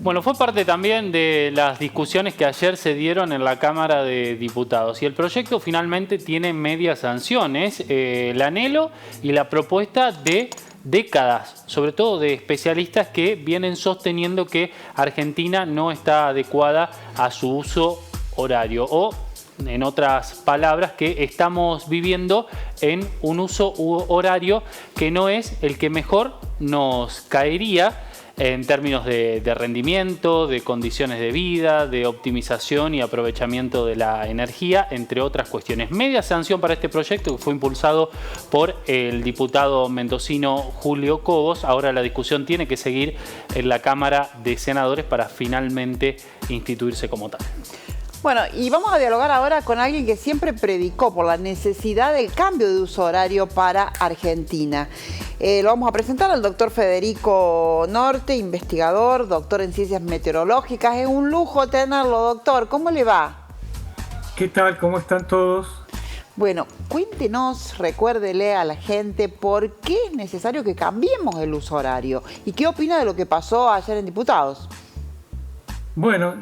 Bueno, fue parte también de las discusiones que ayer se dieron en la Cámara de Diputados y el proyecto finalmente tiene medias sanciones, el anhelo y la propuesta de décadas, sobre todo de especialistas que vienen sosteniendo que Argentina no está adecuada a su uso horario o, en otras palabras, que estamos viviendo en un uso horario que no es el que mejor nos caería en términos de rendimiento, de condiciones de vida, de optimización y aprovechamiento de la energía, entre otras cuestiones. Media sanción para este proyecto que fue impulsado por el diputado mendocino Julio Cobos. Ahora la discusión tiene que seguir en la Cámara de Senadores para finalmente instituirse como tal. Bueno, y vamos a dialogar ahora con alguien que siempre predicó por la necesidad del cambio de uso horario para Argentina. Lo vamos a presentar al doctor Federico Norte, investigador, doctor en ciencias meteorológicas. Es un lujo tenerlo, doctor. ¿Cómo le va? ¿Qué tal? ¿Cómo están todos? Bueno, cuéntenos, recuérdele a la gente por qué es necesario que cambiemos el uso horario y qué opina de lo que pasó ayer en Diputados. Bueno,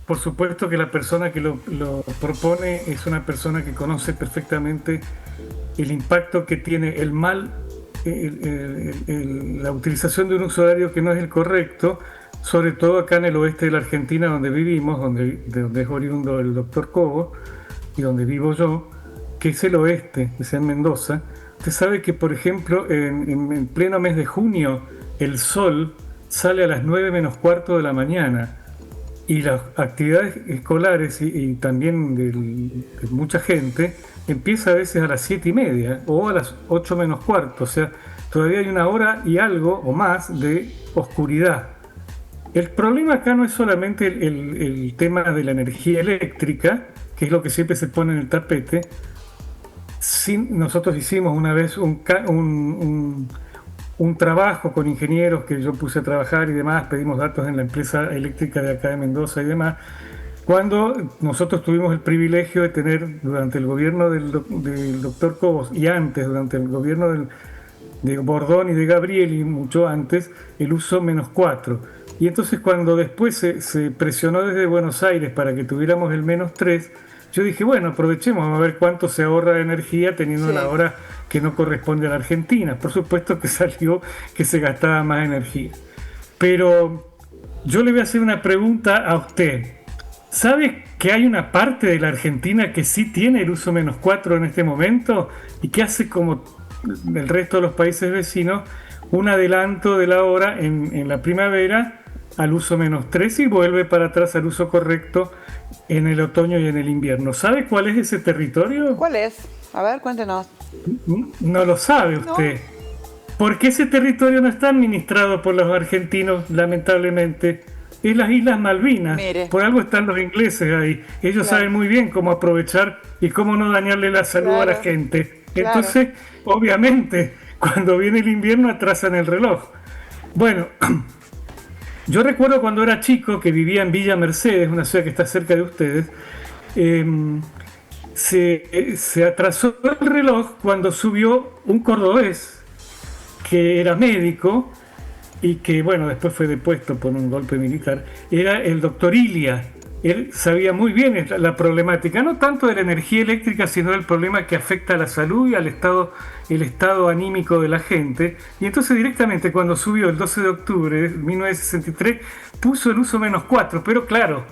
por supuesto que la persona que lo propone es una persona que conoce perfectamente el impacto que tiene la utilización de un uso horario que no es el correcto, sobre todo acá en el oeste de la Argentina, donde vivimos, de donde es oriundo el doctor Cobo y donde vivo yo, que es el oeste, es en Mendoza. Usted sabe que, por ejemplo, en pleno mes de junio, el sol sale a las 9 menos cuarto de la mañana. Y las actividades escolares y también de mucha gente empieza a veces a las 7:30 o a las 8 menos cuarto. O sea, todavía hay una hora y algo o más de oscuridad. El problema acá no es solamente el tema de la energía eléctrica, que es lo que siempre se pone en el tapete. Nosotros hicimos una vez un trabajo con ingenieros que yo puse a trabajar y demás, pedimos datos en la empresa eléctrica de acá de Mendoza y demás, cuando nosotros tuvimos el privilegio de tener durante el gobierno del doctor Cobos y antes, durante el gobierno de Bordón y de Gabriel y mucho antes, el uso -4. Y entonces cuando después se presionó desde Buenos Aires para que tuviéramos el -3, yo dije, bueno, aprovechemos a ver cuánto se ahorra de energía teniendo la hora que no corresponde a la Argentina. Por supuesto que salió que se gastaba más energía. Pero yo le voy a hacer una pregunta a usted. ¿Sabe que hay una parte de la Argentina que sí tiene el uso -4 en este momento y que hace, como el resto de los países vecinos, un adelanto de la hora en la primavera al uso -3 y vuelve para atrás al uso correcto en el otoño y en el invierno? ¿Sabe cuál es ese territorio? ¿Cuál es? A ver, cuéntenos. No lo sabe usted. No. Porque ese territorio no está administrado por los argentinos, lamentablemente. Es las Islas Malvinas. Mire. Por algo están los ingleses ahí. Ellos saben muy bien cómo aprovechar y cómo no dañarle la salud a la gente. Entonces, obviamente, cuando viene el invierno atrasan el reloj. Bueno, yo recuerdo cuando era chico que vivía en Villa Mercedes, una ciudad que está cerca de ustedes. Se atrasó el reloj cuando subió un cordobés que era médico y que, bueno, después fue depuesto por un golpe militar. Era el doctor Ilia. Él sabía muy bien la problemática, no tanto de la energía eléctrica, sino del problema que afecta a la salud y al el estado anímico de la gente. Y entonces directamente cuando subió el 12 de octubre de 1963, puso el uso -4. Pero claro,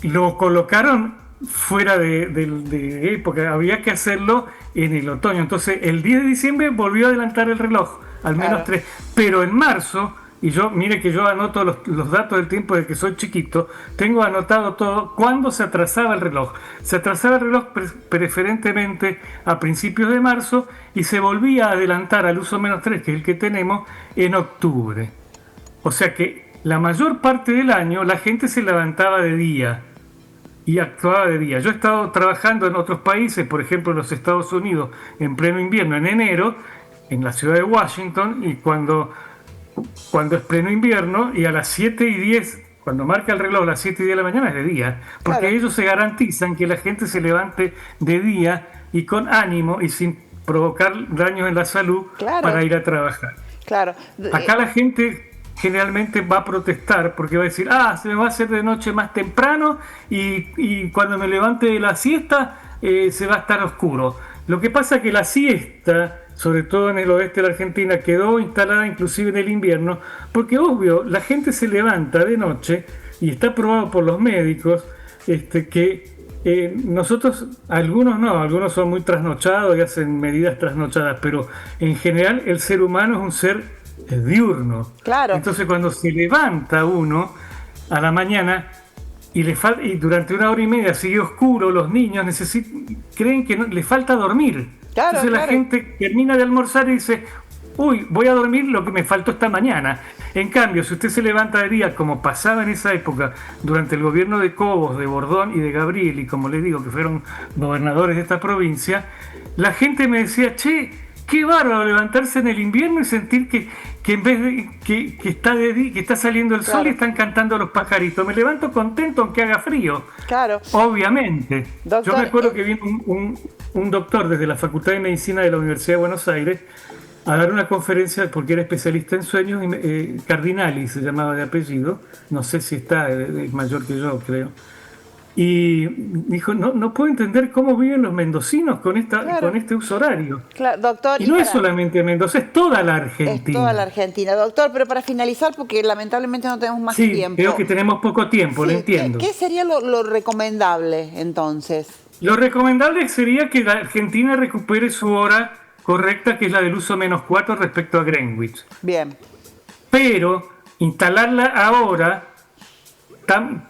lo colocaron fuera de época, había que hacerlo en el otoño. Entonces el 10 de diciembre volvió a adelantar el reloj al -3, pero en marzo, y yo, mire que yo anoto los datos del tiempo de que soy chiquito, tengo anotado todo, cuando se atrasaba el reloj. Se atrasaba el reloj preferentemente a principios de marzo y se volvía a adelantar al uso -3, que es el que tenemos, en octubre. O sea que la mayor parte del año la gente se levantaba de día y actuaba de día. Yo he estado trabajando en otros países, por ejemplo en los Estados Unidos, en pleno invierno, en enero, en la ciudad de Washington, y cuando es pleno invierno, y a las 7:10, cuando marca el reloj las 7:10 de la mañana, es de día, porque ellos se garantizan que la gente se levante de día y con ánimo y sin provocar daños en la salud para ir a trabajar. Claro. Acá la gente generalmente va a protestar porque va a decir, se me va a hacer de noche más temprano y cuando me levante de la siesta se va a estar oscuro. Lo que pasa es que la siesta, sobre todo en el oeste de la Argentina, quedó instalada inclusive en el invierno, porque obvio, la gente se levanta de noche y está probado por los médicos que nosotros, algunos son muy trasnochados y hacen medidas trasnochadas, pero en general el ser humano es un ser diurno. Claro. Entonces cuando se levanta uno a la mañana y durante 1 hora y media sigue oscuro, los niños creen que le falta dormir. Claro, entonces la gente termina de almorzar y dice, uy, voy a dormir lo que me faltó esta mañana. En cambio, si usted se levanta de día, como pasaba en esa época, durante el gobierno de Cobos, de Bordón y de Gabriel, y como les digo, que fueron gobernadores de esta provincia, la gente me decía, che, qué bárbaro levantarse en el invierno y sentir que en vez de que está saliendo el sol y están cantando los pajaritos. Me levanto contento aunque haga frío. Claro. Obviamente. Doctor, yo me acuerdo que vino un doctor desde la Facultad de Medicina de la Universidad de Buenos Aires a dar una conferencia porque era especialista en sueños, Cardinali se llamaba de apellido, no sé si es mayor que yo, creo. Y dijo, no puedo entender cómo viven los mendocinos con este uso horario. Claro, doctor, y no es solamente Mendoza, es toda la Argentina. Es toda la Argentina. Doctor, pero para finalizar, porque lamentablemente no tenemos más tiempo. Sí, creo que tenemos poco tiempo, lo entiendo. ¿Qué sería lo recomendable entonces? Lo recomendable sería que la Argentina recupere su hora correcta, que es la del uso -4 respecto a Greenwich. Bien. Pero instalarla ahora,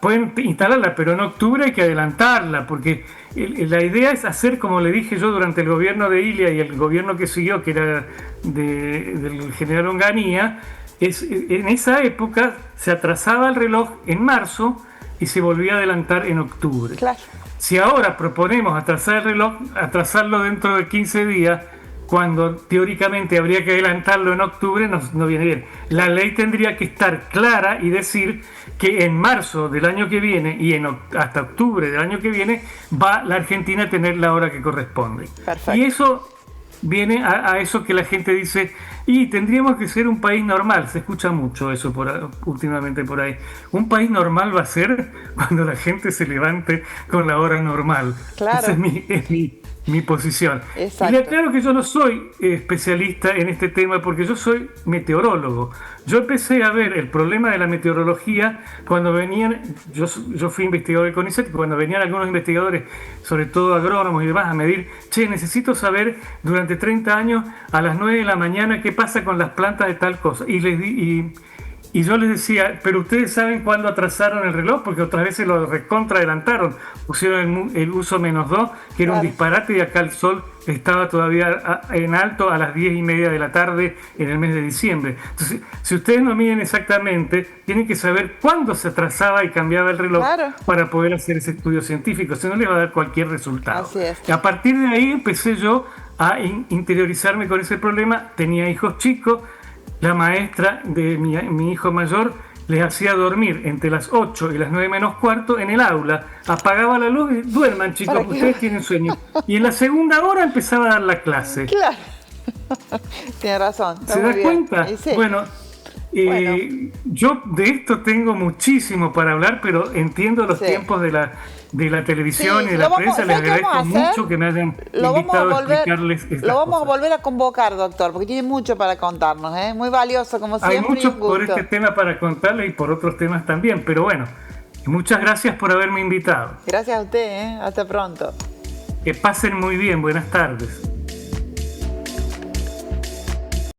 pueden instalarla, pero en octubre hay que adelantarla, porque la idea es hacer, como le dije yo, durante el gobierno de Ilia y el gobierno que siguió, que era del general Onganía, en esa época se atrasaba el reloj en marzo y se volvía a adelantar en octubre. Claro. Si ahora proponemos atrasar el reloj, atrasarlo dentro de 15 días, cuando teóricamente habría que adelantarlo en octubre, no viene bien. La ley tendría que estar clara y decir que en marzo del año que viene y hasta octubre del año que viene va la Argentina a tener la hora que corresponde. Perfecto. Y eso viene a eso que la gente dice, y tendríamos que ser un país normal. Se escucha mucho eso últimamente por ahí. Un país normal va a ser cuando la gente se levante con la hora normal. Claro. Esa es mi posición. Exacto. Y le aclaro que yo no soy especialista en este tema porque yo soy meteorólogo. Yo empecé a ver el problema de la meteorología cuando venían, yo fui investigador de CONICET, cuando venían algunos investigadores, sobre todo agrónomos y demás, a medir, necesito saber durante 30 años a las 9 de la mañana qué pasa con las plantas de tal cosa. Y yo les decía, pero ustedes saben cuándo atrasaron el reloj, porque otras veces lo recontra adelantaron, pusieron el uso -2, que era un disparate, y acá el sol estaba todavía en alto a las 10:30 de la tarde en el mes de diciembre. Entonces, si ustedes no miden exactamente, tienen que saber cuándo se atrasaba y cambiaba el reloj para poder hacer ese estudio científico, si no les va a dar cualquier resultado. Así es. Y a partir de ahí empecé yo a interiorizarme con ese problema. Tenía hijos chicos. La maestra de mi hijo mayor les hacía dormir entre las 8 y las 9 menos cuarto en el aula. Apagaba la luz y duerman, chicos, porque ustedes tienen sueño. Y en la segunda hora empezaba a dar la clase. Claro. Tiene razón. ¿Se da cuenta? Sí. Bueno, yo de esto tengo muchísimo para hablar, pero entiendo los tiempos de la televisión y de la prensa. Les agradezco mucho que me hayan invitado a explicarles estas Lo vamos cosas. a volver a convocar, doctor, porque tiene mucho para contarnos, ¿eh? Muy valioso, como siempre. Hay mucho y por este tema para contarles y por otros temas también, pero bueno, muchas gracias por haberme invitado. Gracias a usted, ¿eh? Hasta pronto. Que pasen muy bien, buenas tardes.